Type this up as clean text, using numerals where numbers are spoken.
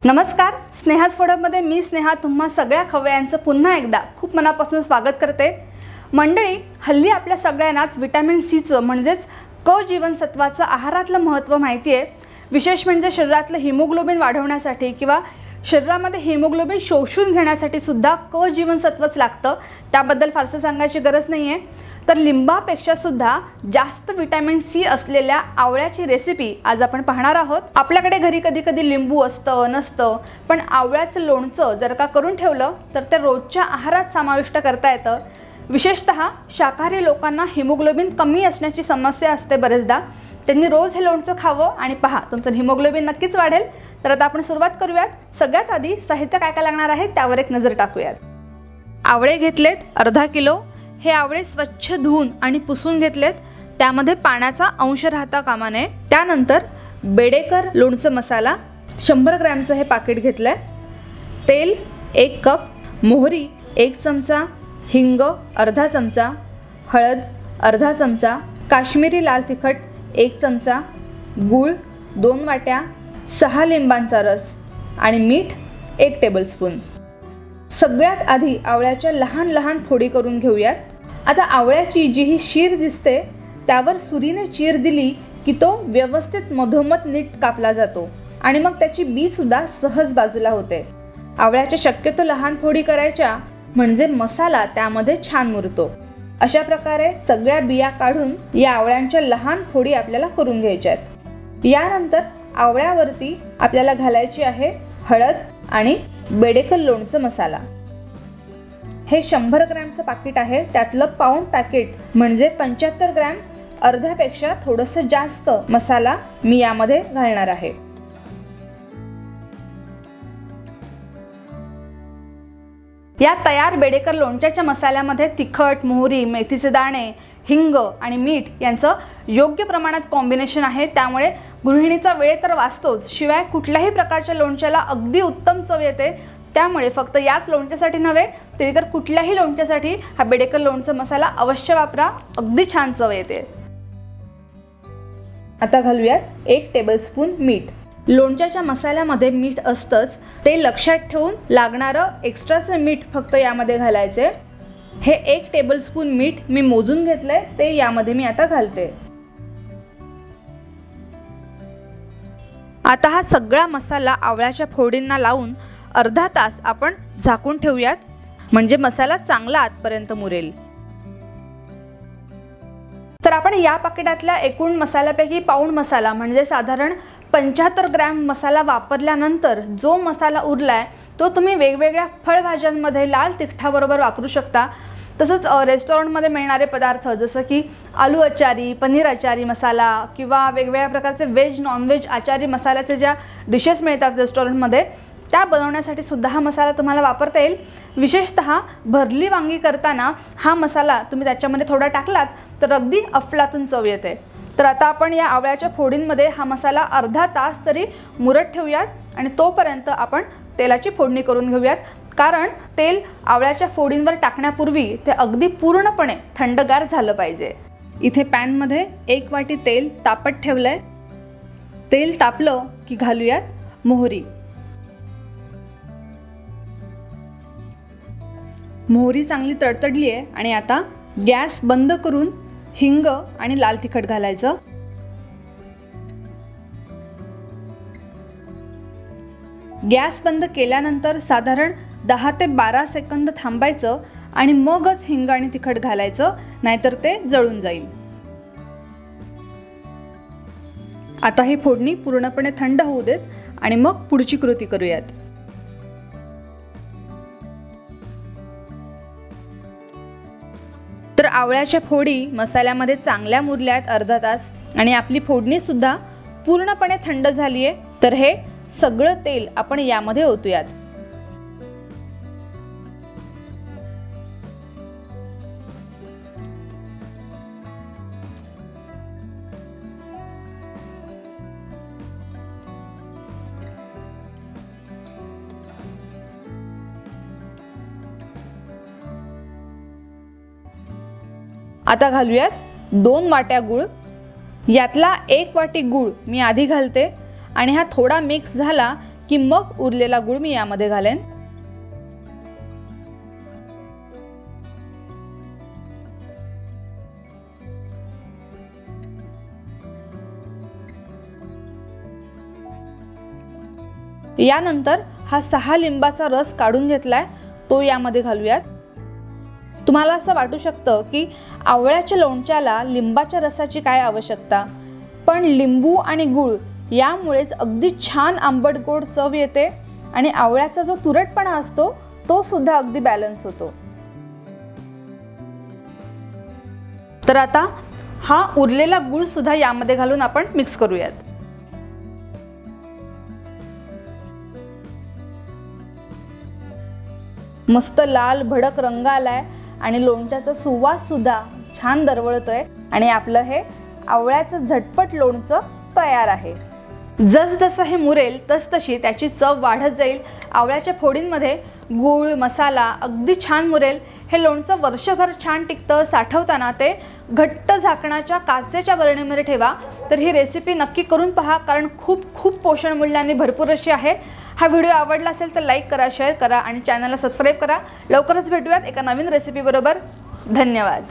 नमस्कार, स्नेहाज फूडमध्ये मी स्नेहा तुम्हा सगळ्या खवयांचं पुन्हा एकदा खूप मनापासून स्वागत करते। मंडळी, हल्ली आपल्या सगळ्यांनाच विटॅमिन सीचं म्हणजेच क जीवनसत्वाचं आहारातलं महत्त्व माहिती आहे। विशेष म्हणजे शरीरातलं हिमोग्लोबिन वाढवण्यासाठी किंवा शरीरामध्ये हिमोग्लोबिन शोषून घेण्यासाठी सुद्धा क जीवनसत्वच लागतं। त्याबद्दल फारसं सांगायची गरज नाही आहे। तर लिंबापेक्षा सुद्धा जास्त विटॅमिन सी असलेल्या आवळ्याची रेसिपी आज आपण पाहणार आहोत। आपल्याकडे घरी कधी लिंबू असतं नसतं, पण आवळ्याचं लोणचं जर का करून ठेवलं तर ते रोजच्या आहारात समाविष्ट करता येतं। विशेषतः शाकाहारी लोकांना हिमोग्लोबिन कमी असण्याची समस्या असते बरेचदा। त्यांनी रोज हे लोणचं खावं आणि पहा तुमचं हिमोग्लोबिन नक्कीच वाढेल। तर आता आपण सुरुवात करूयात। सगळ्यात आधी साहित्य काय काय लागणार आहे त्यावर एक नजर टाकूयात। आवळे घेतलेत अर्धा किलो। हे आवळे स्वच्छ धुवून आणि पुसून घेतलेत, त्यामध्ये पाण्याचा अंश राहता कामा नये। त्यानंतर बेडेकर लोणचं मसाला 100 ग्रॅमचं हे पाकिट घेतलंय। तेल 1 कप, मोहरी 1 चमचा, हिंग अर्धा चमचा, हळद अर्धा चमचा, काश्मीरी लाल तिखट 1 चमचा, गूळ 2 वाट्या, 6 लिंबांचा रस आणि मीठ 1 टेबलस्पून। सगळ्यात आधी आवळ्याच्या लहान लहान फोडी करून घेऊयात। आता आवळ्याची जी ही शीर दिसते त्यावर सुरीने चीर दिली की तो व्यवस्थित मधोमध नीट कापला जातो आणि मग त्याची बी सुद्धा सहज बाजूला होते। आवळ्याच्या शक्यतो लहान फोडी करायच्या म्हणजे मसाला त्यामध्ये छान मुरतो। अशा प्रकारे सगळ्या बिया काढून या आवळ्यांच्या लहान फोडी आपल्याला करून घ्यायच्या आहेत। यानंतर आवळ्यावरती आपल्याला घालायची आहे हळद आणि बेडेकर लोणचं मसाला। हे 100 ग्रॅमचं पाकिट आहे, त्यातलं पाऊण पॅकेट म्हणजे 75 ग्रॅम, अर्ध्यापेक्षा थोडंसं जास्त मसाला मी यामध्ये घालणार आहे। या तयार बेडेकर लोणच्याच्या मसाल्यामध्ये तिखट, मोहरी, मेथीचे दाणे, हिंग आणि मीठ यांचं योग्य प्रमाणात कॉम्बिनेशन आहे। त्यामुळे गृहिणीचा वेळ तर वाचतोच, शिवाय कुठल्याही प्रकारच्या लोणच्याला अगदी उत्तम चव येते। त्यामुळे फक्त याच लोणच्यासाठी नव्हे तरी तर कुठल्याही लोणच्यासाठी हा बेडेकर लोणचं मसाला अवश्य वापरा, अगदी छान चव येते। आता घालूयात 1 टेबलस्पून मीठ। लोणच्याच्या मसाल्यामध्ये मीठ असतंच, ते लक्षात ठेवून लागणारं एक्स्ट्राचं मीठ फक्त यामध्ये घालायचे। हे 1 टेबलस्पून मीठ मी मोजून घेतलंय, ते यामध्ये मी आता घालते। आता हा सगळा मसाला आवळ्याच्या फोडींना लावून अर्धा तास आपण झाकून ठेवूयात, म्हणजे मसाला चांगला आतपर्यंत मुरेल। तर आपण या पाकिटातल्या एकूण मसाल्यापैकी पाऊण मसाला म्हणजे साधारण 75 ग्रॅम मसाला वापरल्यानंतर जो मसाला उरलाय तो तुम्ही वेगवेगळ्या फळभाज्यांमध्ये लाल तिखटाबरोबर वापरू शकता। तसंच रेस्टॉरंटमध्ये मिळणारे पदार्थ जसं की आलू अचारी, पनीर अचारी मसाला किंवा वेगवेगळ्या प्रकारचे व्हेज नॉनव्हेज आचारी मसाल्याचे ज्या डिशेस मिळतात रेस्टॉरंटमध्ये त्या बनवण्यासाठी सुद्धा हा मसाला तुम्हाला वापरता येईल। विशेषतः भरली वांगी करताना हा मसाला तुम्ही त्याच्यामध्ये थोडा टाकलात तर अगदी अफलातून चव येते। तर आता आपण या आवळ्याच्या फोडींमध्ये हा मसाला अर्धा तास तरी मुरत ठेवूयात आणि तोपर्यंत आपण तेलाची फोडणी करून घेऊयात, कारण तेल आवळ्याच्या फोडींवर टाकण्यापूर्वी ते अगदी पूर्णपणे थंडगार झालं पाहिजे। इथे पॅनमध्ये 1 वाटी तेल तापत ठेवलंय। तेल तापलं की घालूयात मोहरी। मोहरी चांगली तडतडली आहे आणि आता गॅस बंद करून हिंग आणि लाल तिखट घालायचं। गॅस बंद केल्यानंतर साधारण 10 ते 12 सेकंद थांबायचं आणि मगच हिंग आणि तिखट घालायचं, नाहीतर ते जळून जाईल। आता ही फोडणी पूर्णपणे थंड होऊ देत आणि मग पुढची कृती करूयात। तर आवळ्याच्या फोडी मसाल्यामध्ये चांगल्या मुरल्यात अर्धा तास आणि आपली फोडणी सुद्धा पूर्णपणे थंड झाली आहे। तर हे सगळं तेल आपण यामध्ये ओतूयात। आता घालूयात 2 वाट्या गूळ। यातला 1 वाटी गूळ मी आधी घालते आणि हा थोडा मिक्स झाला की मग उरलेला गूळ मी यामध्ये घालेन। यानंतर हा 6 लिंबाचा रस काढून घेतलाय तो यामध्ये घालूयात। तुम्हाला असं वाटू शकतं की आवळ्याच्या लोणच्याला लिंबाच्या रसाची काय आवश्यकता, पण लिंबू आणि गूळ यामुळेच अगदी छान आंबट गोड चव येते आणि आवळ्याचा जो तुरटपणा असतो तो सुद्धा अगदी बॅलन्स होतो। तर आता हा उरलेला गूळ सुद्धा यामध्ये घालून आपण मिक्स करूयात। मस्त लाल भडक रंग आलाय आणि लोणच्याचा सुवास सुद्धा छान दरवळतोय आणि आपलं हे आवळ्याचं झटपट लोणचं तयार आहे। जसजसं हे मुरेल तसतशी त्याची चव वाढत जाईल। आवळ्याच्या फोडींमध्ये गूळ मसाला अगदी छान मुरेल। हे लोणचं वर्षभर छान टिकतं। साठवताना ते घट्ट झाकणाच्या काचेच्या बरणीमध्ये ठेवा। तर ही रेसिपी नक्की करून पहा, कारण खूप खूप पोषण मूल्यांनी भरपूर अशी आहे। हा व्हिडिओ आवडला असेल तर लाईक करा, शेअर करा आणि चॅनलला सबस्क्राईब करा। लवकरच भेटूयात एका नवीन रेसिपी बरोबर। धन्यवाद।